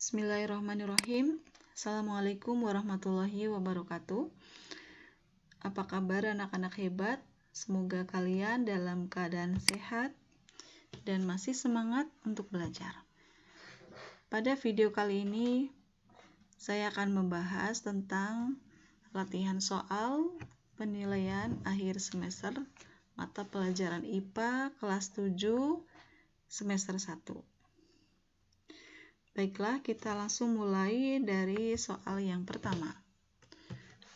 Bismillahirrahmanirrahim. Assalamualaikum warahmatullahi wabarakatuh. Apa kabar anak-anak hebat? Semoga kalian dalam keadaan sehat dan masih semangat untuk belajar. Pada video kali ini, saya akan membahas tentang latihan soal penilaian akhir semester mata pelajaran IPA kelas 7 semester 1. Baiklah, kita langsung mulai dari soal yang pertama.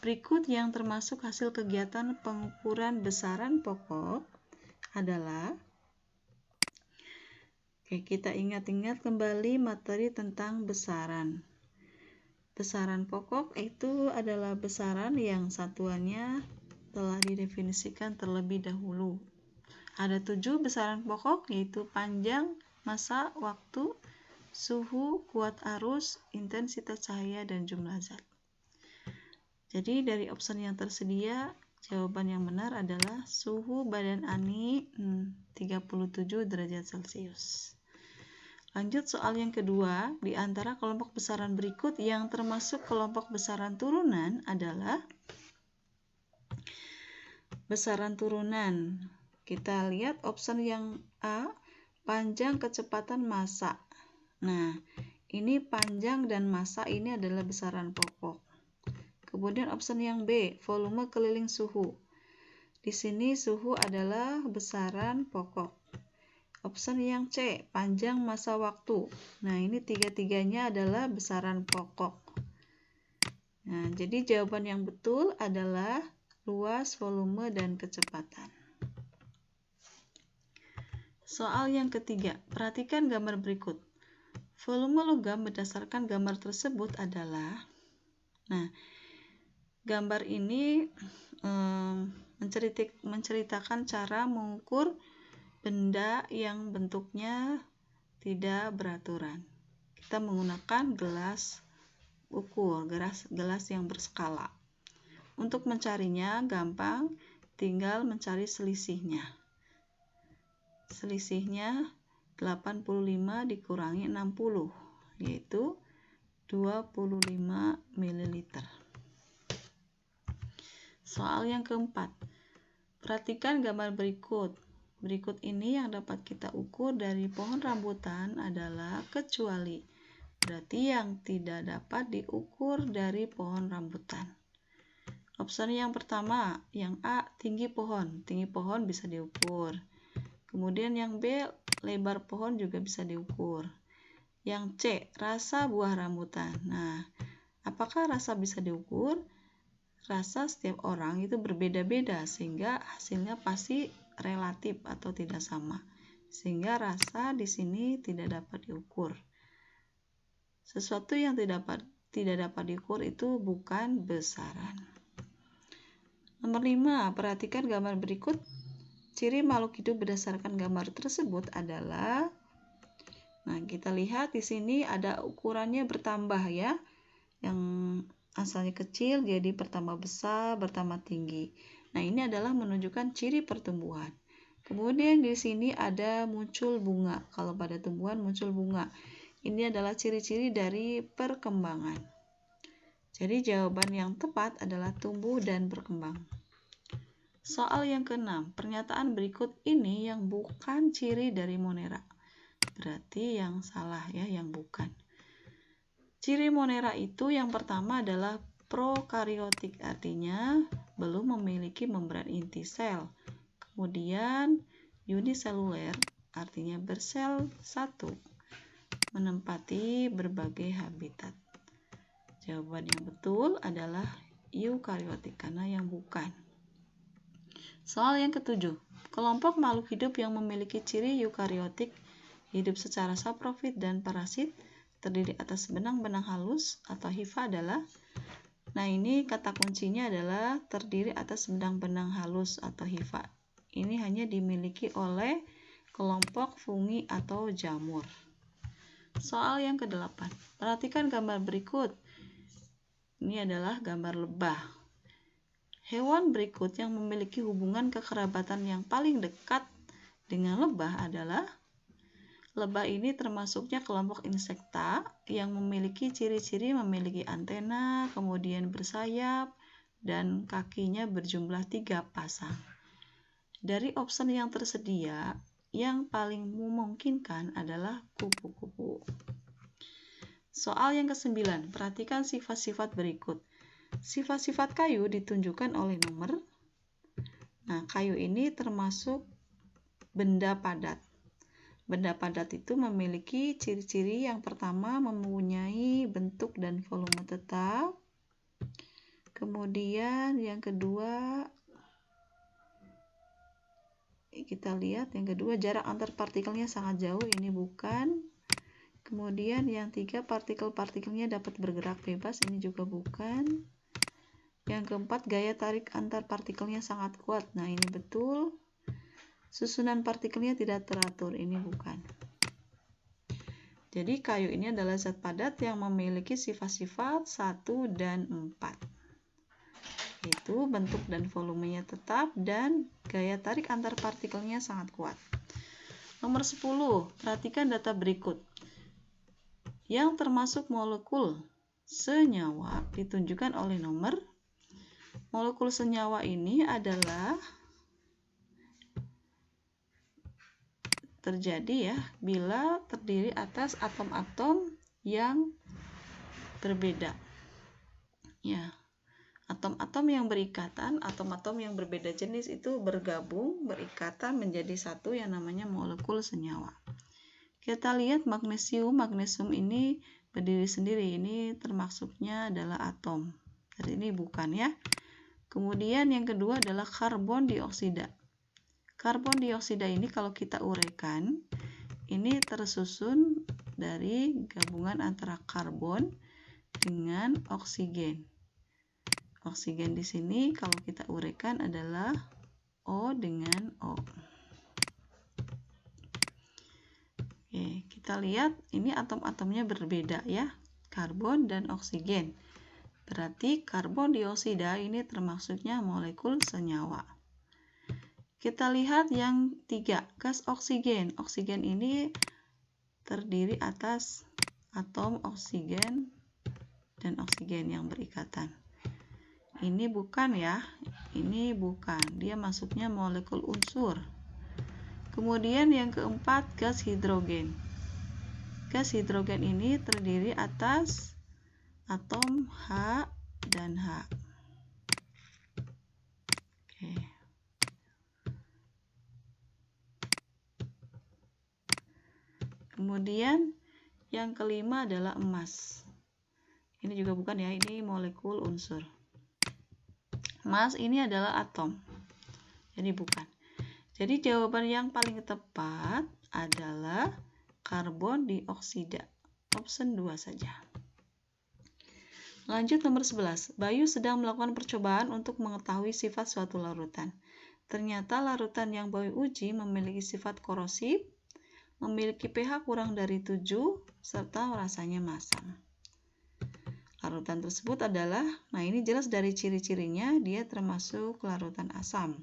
Berikut yang termasuk hasil kegiatan pengukuran besaran pokok adalah, kita ingat-ingat kembali materi tentang besaran. Besaran pokok itu adalah besaran yang satuannya telah didefinisikan terlebih dahulu. Ada 7 besaran pokok, yaitu panjang, masa, waktu, suhu, kuat arus, intensitas cahaya, dan jumlah zat. Jadi dari opsi yang tersedia, jawaban yang benar adalah suhu badan Ani 37 derajat Celcius. Lanjut soal yang kedua, di antara kelompok besaran berikut yang termasuk kelompok besaran turunan adalah besaran turunan. Kita lihat opsi yang A, panjang, kecepatan, massa. Nah, ini panjang dan massa ini adalah besaran pokok. Kemudian opsi yang B, volume keliling suhu. Di sini suhu adalah besaran pokok. Opsi yang C, panjang, massa, waktu. Nah, ini tiga-tiganya adalah besaran pokok. Nah, jadi jawaban yang betul adalah luas, volume, dan kecepatan. Soal yang ketiga, perhatikan gambar berikut. Volume logam berdasarkan gambar tersebut adalah, gambar ini menceritakan cara mengukur benda yang bentuknya tidak beraturan. Kita menggunakan gelas ukur, gelas yang berskala. Untuk mencarinya gampang, tinggal mencari selisihnya. Selisihnya 85 dikurangi 60, yaitu 25 ml. Soal yang keempat, perhatikan gambar berikut. Berikut ini yang dapat kita ukur dari pohon rambutan adalah kecuali. Berarti yang tidak dapat diukur dari pohon rambutan. Opsi yang pertama, yang A, tinggi pohon. Tinggi pohon bisa diukur. Kemudian yang B, lebar pohon juga bisa diukur. Yang C, rasa buah rambutan. Nah, apakah rasa bisa diukur? Rasa setiap orang itu berbeda-beda, sehingga hasilnya pasti relatif atau tidak sama. Sehingga rasa di sini tidak dapat diukur. Sesuatu yang tidak dapat diukur itu bukan besaran. Nomor 5, perhatikan gambar berikut. Ciri makhluk hidup berdasarkan gambar tersebut adalah, kita lihat di sini ada ukurannya bertambah ya. Yang asalnya kecil jadi bertambah besar, bertambah tinggi. Nah, ini adalah menunjukkan ciri pertumbuhan. Kemudian di sini ada muncul bunga. Kalau pada tumbuhan muncul bunga. Ini adalah ciri-ciri dari perkembangan. Jadi jawaban yang tepat adalah tumbuh dan berkembang. Soal yang ke-6, pernyataan berikut ini yang bukan ciri dari Monera. Berarti yang salah ya, yang bukan. Ciri Monera itu yang pertama adalah prokaryotik, artinya belum memiliki membran inti sel. Kemudian uniseluler, artinya bersel satu, menempati berbagai habitat. Jawaban yang betul adalah eukaryotik, karena yang bukan. Soal yang ke-7, kelompok makhluk hidup yang memiliki ciri eukaryotik hidup secara saprofit dan parasit terdiri atas benang-benang halus atau hifa adalah, ini kata kuncinya adalah terdiri atas benang-benang halus atau hifa. Ini hanya dimiliki oleh kelompok fungi atau jamur. Soal yang ke-8, perhatikan gambar berikut. Ini adalah gambar lebah. Hewan berikut yang memiliki hubungan kekerabatan yang paling dekat dengan lebah adalah, Lebah ini termasuknya kelompok insekta yang memiliki ciri-ciri memiliki antena, kemudian bersayap, dan kakinya berjumlah 3 pasang. Dari opsi yang tersedia, yang paling memungkinkan adalah kupu-kupu. Soal yang ke-9, perhatikan sifat-sifat berikut. Sifat-sifat kayu ditunjukkan oleh nomor. Nah, kayu ini termasuk benda padat. Benda padat itu memiliki ciri-ciri yang pertama mempunyai bentuk dan volume tetap. Kemudian yang kedua, kita lihat yang kedua jarak antar partikelnya sangat jauh, ini bukan. Kemudian yang 3, partikel-partikelnya dapat bergerak bebas, ini juga bukan. Yang keempat, gaya tarik antar partikelnya sangat kuat, nah ini betul. Susunan partikelnya tidak teratur, ini bukan. Jadi kayu ini adalah zat padat yang memiliki sifat-sifat 1 dan 4. Yaitu bentuk dan volumenya tetap dan gaya tarik antar partikelnya sangat kuat. Nomor 10, perhatikan data berikut. Yang termasuk molekul senyawa ditunjukkan oleh nomor. Molekul senyawa ini adalah terjadi ya bila terdiri atas atom-atom yang berbeda. Ya, atom-atom yang berikatan, atom-atom yang berbeda jenis itu bergabung, berikatan menjadi satu yang namanya molekul senyawa. Kita lihat magnesium. Magnesium ini berdiri sendiri, ini termasuknya adalah atom. Jadi ini bukan ya. Kemudian yang kedua adalah karbon dioksida. Karbon dioksida ini kalau kita uraikan, ini tersusun dari gabungan antara karbon dengan oksigen. Oksigen di sini kalau kita uraikan adalah O dengan O. Oke, kita lihat ini atom-atomnya berbeda ya, karbon dan oksigen. Berarti karbon dioksida ini termasuknya molekul senyawa. Kita lihat yang 3, gas oksigen. Oksigen ini terdiri atas atom oksigen dan oksigen yang berikatan. Ini bukan ya, ini bukan. Dia masuknya molekul unsur. Kemudian yang keempat, gas hidrogen. Gas hidrogen ini terdiri atas atom H dan H. Oke. Kemudian yang kelima adalah emas. Ini juga bukan ya, ini molekul unsur. Emas ini adalah atom. Jadi bukan. Jadi jawaban yang paling tepat adalah karbon dioksida. Option 2 saja. Lanjut nomor 11. Bayu sedang melakukan percobaan untuk mengetahui sifat suatu larutan. Ternyata larutan yang Bayu uji memiliki sifat korosif, memiliki pH kurang dari 7, serta rasanya masam. Larutan tersebut adalah, nah ini jelas dari ciri-cirinya, dia termasuk larutan asam.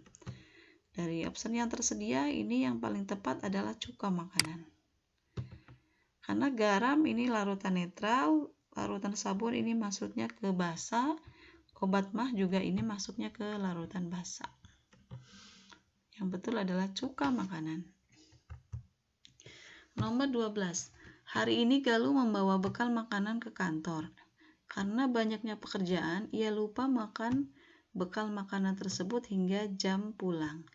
Dari opsi yang tersedia, ini yang paling tepat adalah cuka makanan. Karena garam ini larutan netral, larutan sabun ini masuknya ke basa, obat mah juga ini masuknya ke larutan basa. Yang betul adalah cuka makanan. Nomor 12. Hari ini Galuh membawa bekal makanan ke kantor. Karena banyaknya pekerjaan, ia lupa makan bekal makanan tersebut hingga jam pulang.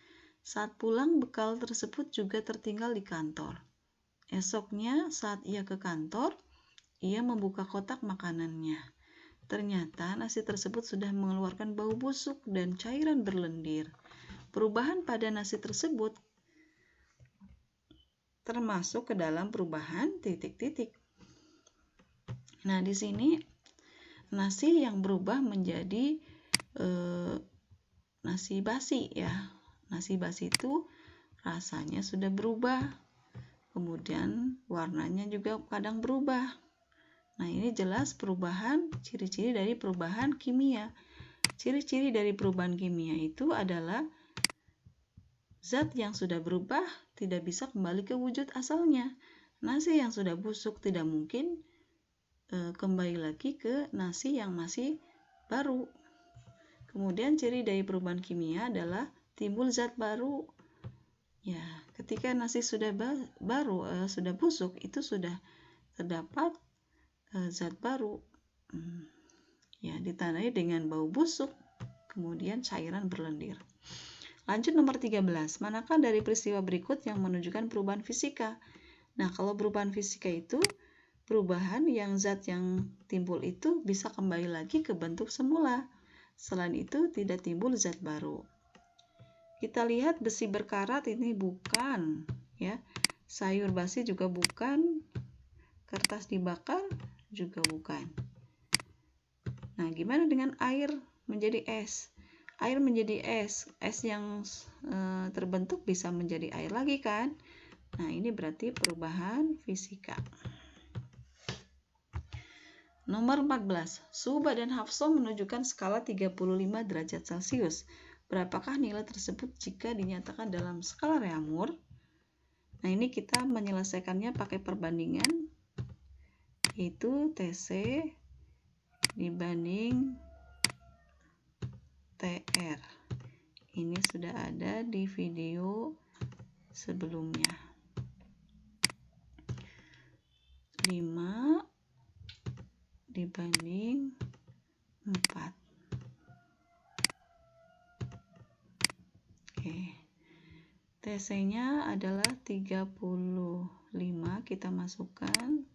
Saat pulang, bekal tersebut juga tertinggal di kantor. Esoknya, saat ia ke kantor, ia membuka kotak makanannya. Ternyata nasi tersebut sudah mengeluarkan bau busuk dan cairan berlendir. Perubahan pada nasi tersebut termasuk ke dalam perubahan titik-titik. Nah, di sini nasi yang berubah menjadi nasi basi ya. Nasi basi itu rasanya sudah berubah. Kemudian warnanya juga kadang berubah. Nah, ini jelas perubahan, ciri-ciri dari perubahan kimia. Ciri-ciri dari perubahan kimia itu adalah zat yang sudah berubah tidak bisa kembali ke wujud asalnya. Nasi yang sudah busuk tidak mungkin kembali lagi ke nasi yang masih baru. Kemudian ciri dari perubahan kimia adalah timbul zat baru. Ya, ketika nasi sudah sudah busuk, itu sudah terdapat zat baru. Ya, ditandai dengan bau busuk, kemudian cairan berlendir. Lanjut nomor 13. Manakah dari peristiwa berikut yang menunjukkan perubahan fisika? Nah, kalau perubahan fisika itu perubahan yang zat yang timbul itu bisa kembali lagi ke bentuk semula. Selain itu tidak timbul zat baru. Kita lihat besi berkarat ini bukan, ya. Sayur basi juga bukan. Kertas dibakar juga bukan. Nah, gimana dengan air menjadi es? Air menjadi es yang terbentuk bisa menjadi air lagi kan? Nah, ini berarti perubahan fisika. Nomor 14. Suhu badan Hafsah menunjukkan skala 35 derajat Celcius. Berapakah nilai tersebut jika dinyatakan dalam skala Reaumur? Nah, ini kita menyelesaikannya pakai perbandingan, yaitu TC dibanding TR. Ini sudah ada di video sebelumnya. 5 dibanding 4. Oke. TC-nya adalah 35. Kita masukkan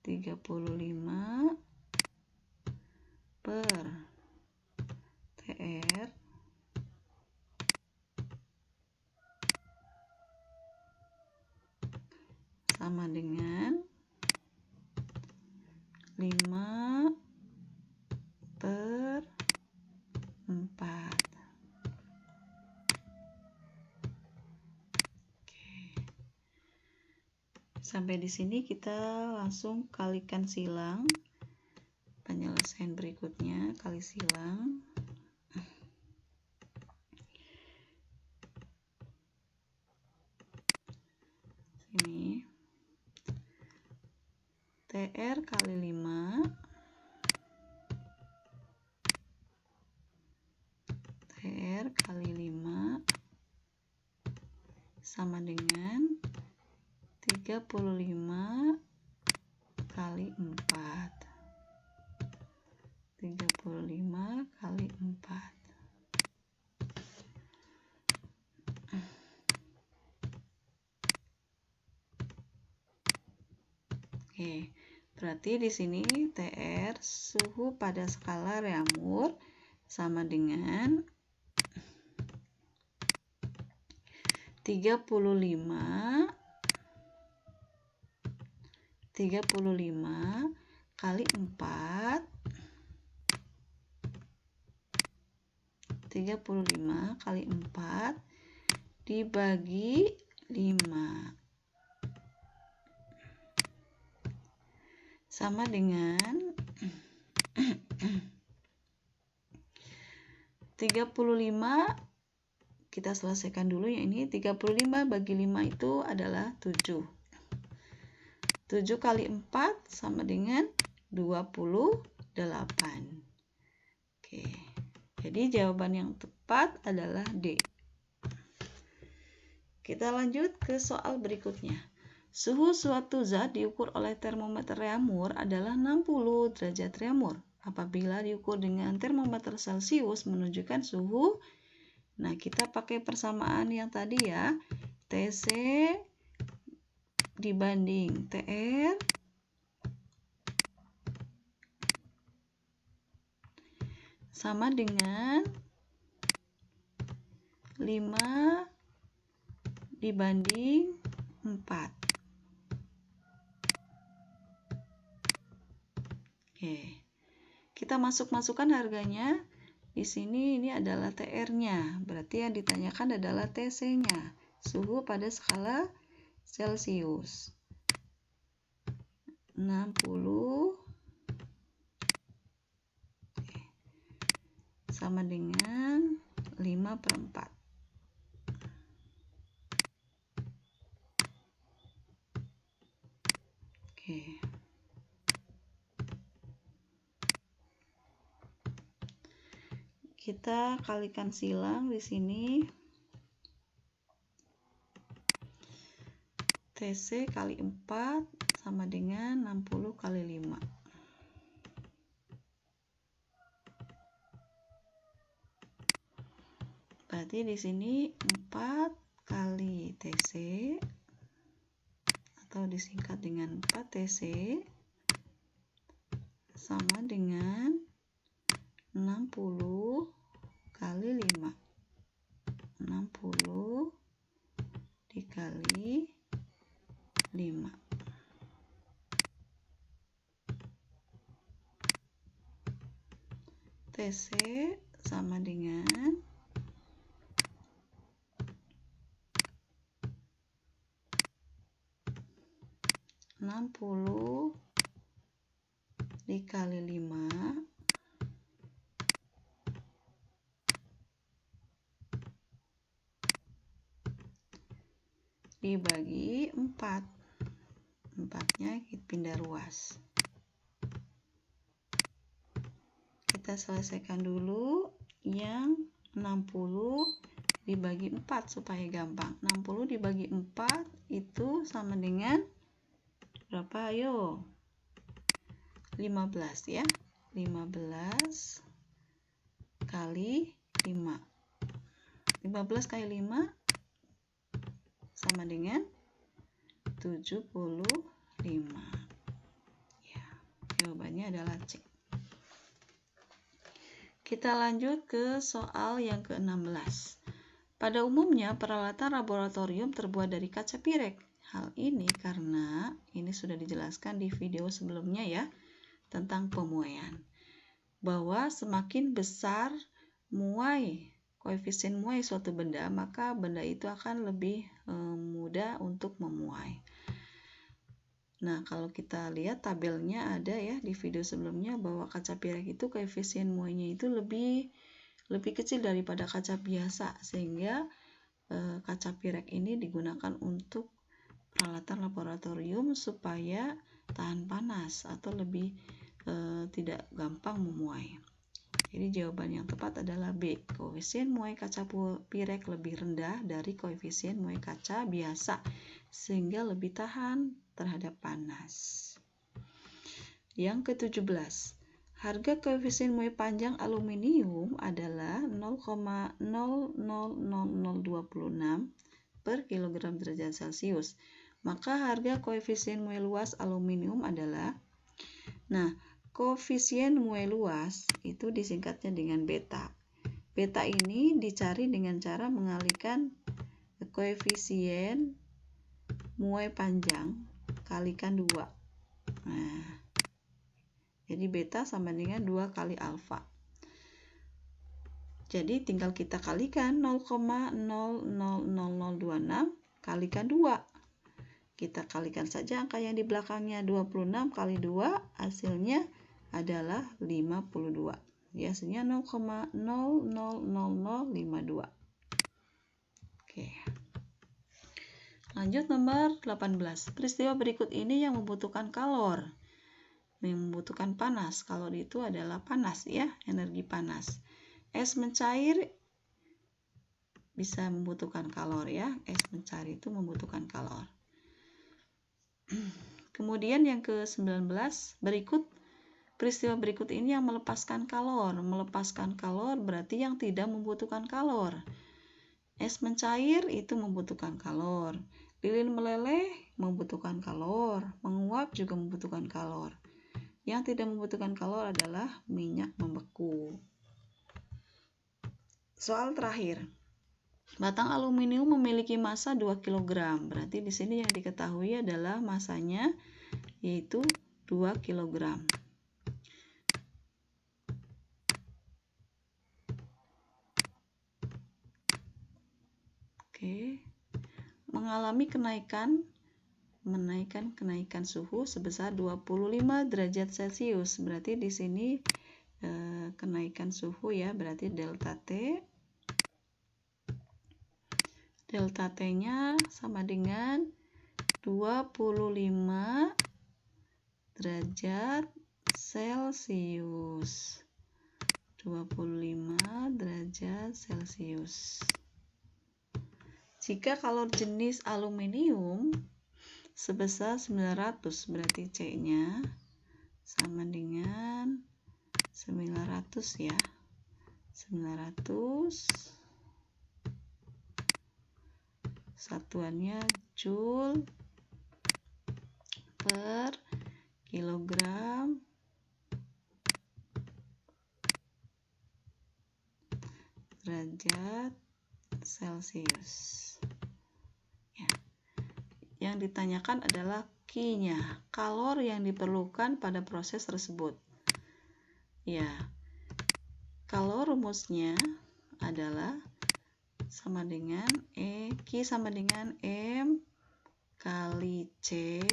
35 per TR sama dengan 5 per 4. Oke. Sampai di sini kita langsung kalikan silang. Penyelesaian berikutnya kali silang. Ini TR kali 5 TR kali 5 sama dengan 35 kali 4. 35 kali 4. Oke, berarti di sini TR suhu pada skala Reaumur sama dengan 35 kali 4 35 kali 4 dibagi 5 sama dengan 35. Kita selesaikan dulu ya, ini 35 bagi 5 itu adalah 7. 7 kali 4 sama dengan 28. Oke. Jadi jawaban yang tepat adalah D. Kita lanjut ke soal berikutnya. Suhu suatu zat diukur oleh termometer Reaumur adalah 60 derajat Reaumur. Apabila diukur dengan termometer Celcius menunjukkan suhu. Nah, kita pakai persamaan yang tadi ya. TC dibanding TR sama dengan 5 dibanding 4. Oke. Kita masukkan harganya. Di sini ini adalah TR-nya. Berarti yang ditanyakan adalah TC-nya. Suhu pada skala Celcius. 60 sama dengan 5/4. Oke. Kita kalikan silang di sini. TC kali 4 sama dengan 60 kali 5. Berarti di sini 4 kali TC atau disingkat dengan 4 TC sama dengan 60 kali 5. 60 dikali 5. TC sama dengan 60 dikali 5 dibagi 4. 4-nya kita pindah ruas. Kita selesaikan dulu yang 60 dibagi 4 supaya gampang. 60 dibagi 4 itu sama dengan berapa? Ayo. 15 ya. 15 kali 5. 15 kali 5 sama dengan 75. Ya, jawabannya adalah C. Kita lanjut ke soal yang ke-16. Pada umumnya, peralatan laboratorium terbuat dari kaca pirek. Hal ini karena ini sudah dijelaskan di video sebelumnya ya, tentang pemuaian. Bahwa semakin besar koefisien muai suatu benda, maka benda itu akan lebih mudah untuk memuai. Nah, kalau kita lihat tabelnya ada ya di video sebelumnya bahwa kaca pirek itu koefisien muainya itu lebih kecil daripada kaca biasa, sehingga kaca pirek ini digunakan untuk peralatan laboratorium supaya tahan panas atau lebih tidak gampang memuai. Jadi jawaban yang tepat adalah B. Koefisien muai kaca pirek lebih rendah dari koefisien muai kaca biasa, sehingga lebih tahan terhadap panas. Yang ke-17. Harga koefisien muai panjang aluminium adalah 0,000026 per kilogram derajat Celcius. Maka harga koefisien muai luas aluminium adalah, koefisien muai luas itu disingkatnya dengan beta. Beta ini dicari dengan cara mengalihkan koefisien muai panjang kalikan 2. Nah, jadi beta sama dengan 2 kali alfa. Jadi tinggal kita kalikan 0,00026 kalikan 2. Kita kalikan saja angka yang di belakangnya, 26 kali 2 hasilnya adalah 52. Hasilnya 0,000052. Oke. Lanjut nomor 18. Peristiwa berikut ini yang membutuhkan kalor. Yang membutuhkan panas. Kalor itu adalah panas ya, energi panas. Es mencair bisa membutuhkan kalor ya. Es mencair itu membutuhkan kalor. Kemudian yang ke-19, peristiwa berikut ini yang melepaskan kalor. Melepaskan kalor berarti yang tidak membutuhkan kalor. Es mencair itu membutuhkan kalor. Lilin meleleh membutuhkan kalor. Menguap juga membutuhkan kalor. Yang tidak membutuhkan kalor adalah minyak membeku. Soal terakhir. Batang aluminium memiliki massa 2 kg. Berarti di sini yang diketahui adalah massanya yaitu 2 kg. Oke. Mengalami kenaikan suhu sebesar 25 derajat Celcius. Berarti di sini kenaikan suhu ya, berarti delta T. Delta T-nya sama dengan 25 derajat Celcius. 25 derajat Celcius. Jika kalor jenis aluminium sebesar 900, berarti C-nya sama dengan 900 ya. 900 satuannya joule per kilogram derajat Celcius. Ya. Yang ditanyakan adalah Q-nya, kalor yang diperlukan pada proses tersebut. Ya, kalau rumusnya adalah sama dengan Q sama dengan M kali C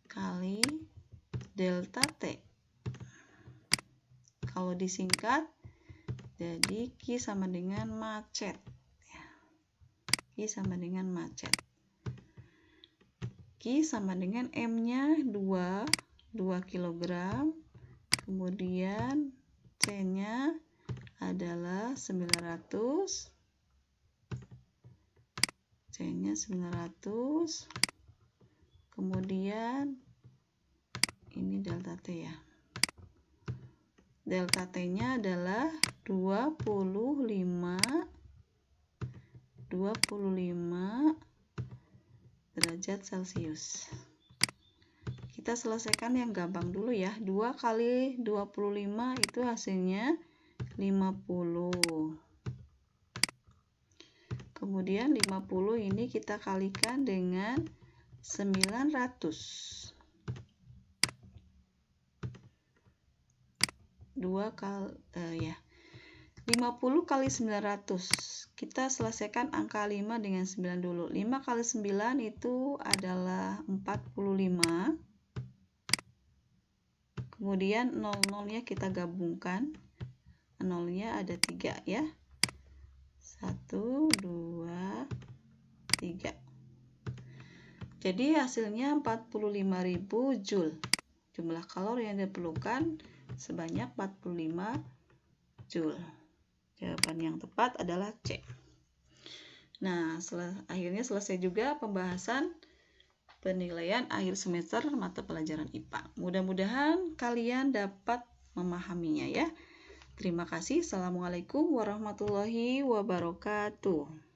kali delta T. Kalau disingkat, jadi Q sama dengan macet. Q sama dengan macet. Q sama dengan M-nya 2 kg. Kemudian C-nya adalah 900. C-nya 900. Kemudian ini delta T ya. Delta T-nya adalah 25 derajat Celcius. Kita selesaikan yang gampang dulu ya. 2 kali 25 itu hasilnya 50. Kemudian 50 ini kita kalikan dengan 900. 50 kali 900. Kita selesaikan angka 5 dengan 9 dulu. 5 kali 9 itu adalah 45. Kemudian 00-nya kita gabungkan. 0-nya ada 3 ya. 1, 2, 3. Jadi hasilnya 45.000 Joule. Jumlah kalori yang diperlukan sebanyak 45 Joule. Jawaban yang tepat adalah C. Nah, akhirnya selesai juga pembahasan penilaian akhir semester mata pelajaran IPA. Mudah-mudahan kalian dapat memahaminya ya. Terima kasih. Assalamualaikum warahmatullahi wabarakatuh.